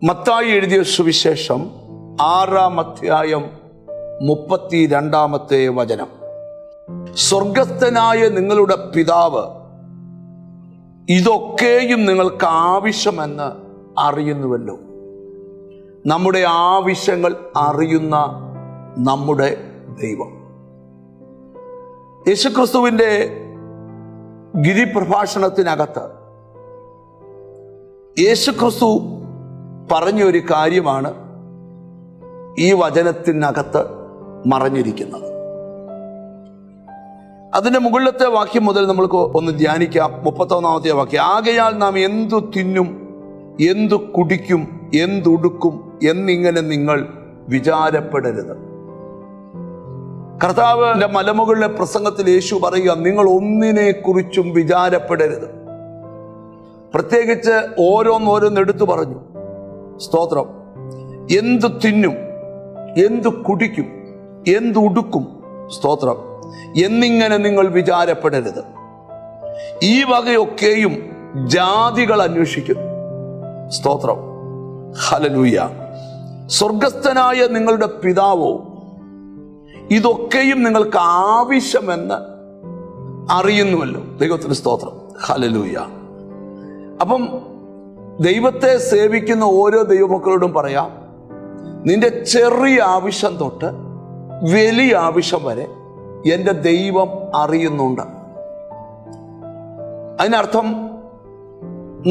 മത്തായി എഴുതിയ സുവിശേഷം 6-ാം അധ്യായം 32-ാമത്തെ വചനം. സ്വർഗസ്ഥനായ നിങ്ങളുടെ പിതാവ് ഇതൊക്കെയും നിങ്ങൾക്ക് ആവശ്യമെന്ന് അറിയുന്നുവല്ലോ. നമ്മുടെ ആവശ്യങ്ങൾ അറിയുന്ന നമ്മുടെ ദൈവം. യേശുക്രിസ്തുവിൻ്റെ ഗിരിപ്രഭാഷണത്തിനകത്ത് യേശുക്രിസ്തു പറഞ്ഞൊരു കാര്യമാണ് ഈ വചനത്തിനകത്ത് മറഞ്ഞിരിക്കുന്നത്. അതിൻ്റെ മുകളിലത്തെ വാക്യം മുതൽ നമ്മൾക്ക് ഒന്ന് ധ്യാനിക്കാം. 31-ാമത്തെ വാക്യം. ആകയാൽ നാം എന്തു തിന്നും, എന്തു കുടിക്കും, എന്തുടുക്കും എന്നിങ്ങനെ നിങ്ങൾ വിചാരപ്പെടരുത്. കർത്താവിൻ്റെ മലമുകളിലെ പ്രസംഗത്തിൽ യേശു പറയുക, നിങ്ങൾ ഒന്നിനെ കുറിച്ചും വിചാരപ്പെടരുത്. പ്രത്യേകിച്ച് ഓരോന്നോരോന്നെടുത്തു പറഞ്ഞു. സ്തോത്രം. എന്തു തിന്നും, എന്തു കുടിക്കും, എന്തുടുക്കും, സ്തോത്രം, എന്നിങ്ങനെ നിങ്ങൾ വിചാരപ്പെടരുത്. ഈ വകയൊക്കെയും ജാതികൾ അന്വേഷിക്കും. സ്തോത്രം. ഹല്ലേലൂയ. സ്വർഗസ്ഥനായ നിങ്ങളുടെ പിതാവോ ഇതൊക്കെയും നിങ്ങൾക്ക് ആവശ്യമെന്ന് അറിയുന്നുവല്ലോ. ദൈവത്തിന് സ്തോത്രം. ഹല്ലേലൂയ. അപ്പം ദൈവത്തെ സേവിക്കുന്ന ഓരോ ദൈവമക്കളോടും പറയാം, നിന്റെ ചെറിയ ആവശ്യം തൊട്ട് വലിയ ആവശ്യം വരെ എൻ്റെ ദൈവം അറിയുന്നുണ്ട്. അതിനർത്ഥം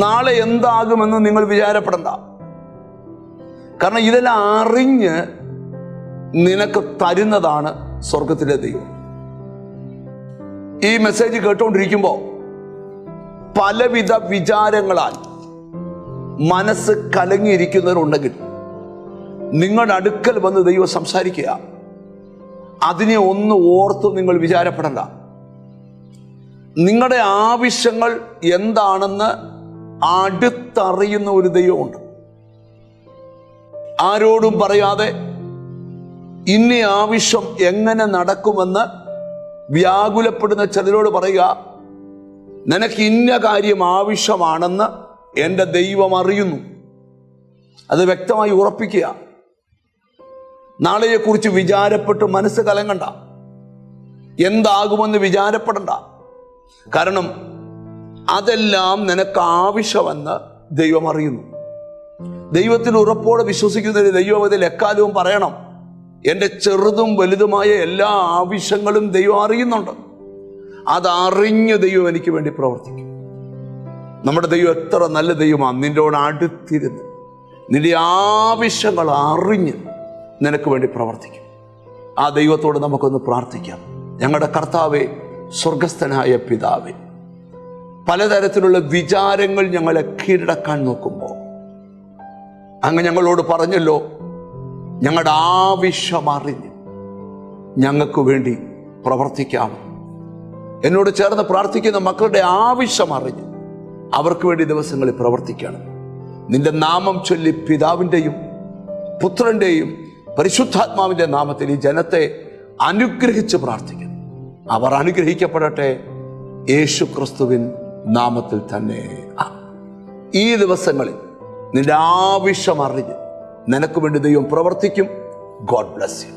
നാളെ എന്താകുമെന്ന് നിങ്ങൾ വിചാരപ്പെടണ്ട. കാരണം ഇതെല്ലാം അറിഞ്ഞ് നിനക്ക് തരുന്നതാണ് സ്വർഗത്തിലെ ദൈവം. ഈ മെസ്സേജ് കേട്ടുകൊണ്ടിരിക്കുമ്പോൾ പലവിധ വിചാരങ്ങളാൽ മനസ്സ് കലങ്ങിയിരിക്കുന്നവരുണ്ടെങ്കിൽ നിങ്ങളുടെ അടുക്കൽ വന്ന് ദൈവം സംസാരിക്കുക. അതിനെ ഒന്ന് ഓർത്ത് നിങ്ങൾ വിചാരപ്പെടണ്ട. നിങ്ങളുടെ ആവശ്യങ്ങൾ എന്താണെന്ന് അടുത്തറിയുന്ന ഒരു ദൈവമുണ്ട്. ആരോടും പറയാതെ ഇന്ന ആവശ്യം എങ്ങനെ നടക്കുമെന്ന് വ്യാകുലപ്പെടുന്ന ചിലരോട് പറയുക, നിനക്ക് ഇന്ന കാര്യം ആവശ്യമാണെന്ന് എൻ്റെ ദൈവം അറിയുന്നു. അത് വ്യക്തമായി ഉറപ്പിക്കുക. നാളെയെക്കുറിച്ച് വിചാരപ്പെട്ട് മനസ്സ് കലങ്ങണ്ട. എന്താകുമെന്ന് വിചാരപ്പെടണ്ട. കാരണം അതെല്ലാം നിനക്ക് ആവശ്യമെന്ന് ദൈവം അറിയുന്നു. ദൈവത്തിൽ ഉറപ്പോടെ വിശ്വസിക്കുന്നതിന് ദൈവം അതിൽ എക്കാലവും പറയണം, എൻ്റെ ചെറുതും വലുതുമായ എല്ലാ ആവശ്യങ്ങളും ദൈവം അറിയുന്നുണ്ട്. അതറിഞ്ഞ് ദൈവം എനിക്ക് വേണ്ടി പ്രവർത്തിക്കും. നമ്മുടെ ദൈവം എത്ര നല്ല ദൈവമാണ്. നിന്നോട് അടുത്തിരുന്ന് നിന്റെ ആവശ്യങ്ങൾ അറിഞ്ഞ് നിനക്ക് വേണ്ടി പ്രവർത്തിക്കും. ആ ദൈവത്തോട് നമുക്കൊന്ന് പ്രാർത്ഥിക്കാം. ഞങ്ങളുടെ കർത്താവേ, സ്വർഗസ്ഥനായ പിതാവേ, പലതരത്തിലുള്ള വിചാരങ്ങൾ ഞങ്ങളെ കീഴടക്കാൻ നോക്കുമ്പോൾ അങ്ങ് ഞങ്ങളോട് പറഞ്ഞല്ലോ, ഞങ്ങളുടെ ആവശ്യം അറിഞ്ഞ് ഞങ്ങൾക്ക് വേണ്ടി പ്രവർത്തിക്കാം. എന്നോട് ചേർന്ന് പ്രാർത്ഥിക്കുന്ന മക്കളുടെ ആവശ്യം അറിഞ്ഞ് അവർക്ക് വേണ്ടി ദിവസങ്ങളിൽ പ്രവർത്തിക്കണം. നിന്റെ നാമം ചൊല്ലി പിതാവിൻ്റെയും പുത്രൻ്റെയും പരിശുദ്ധാത്മാവിൻ്റെ നാമത്തിൽ ഈ ജനത്തെ അനുഗ്രഹിച്ച് പ്രാർത്ഥിക്കുന്നു. അവർ അനുഗ്രഹിക്കപ്പെടട്ടെ യേശു ക്രിസ്തുവിൻ നാമത്തിൽ തന്നെ. ഈ ദിവസങ്ങളിൽ നിന്റെ ആവശ്യം അറിഞ്ഞ് നിനക്ക് വേണ്ടി ദൈവം പ്രവർത്തിക്കും. God bless you.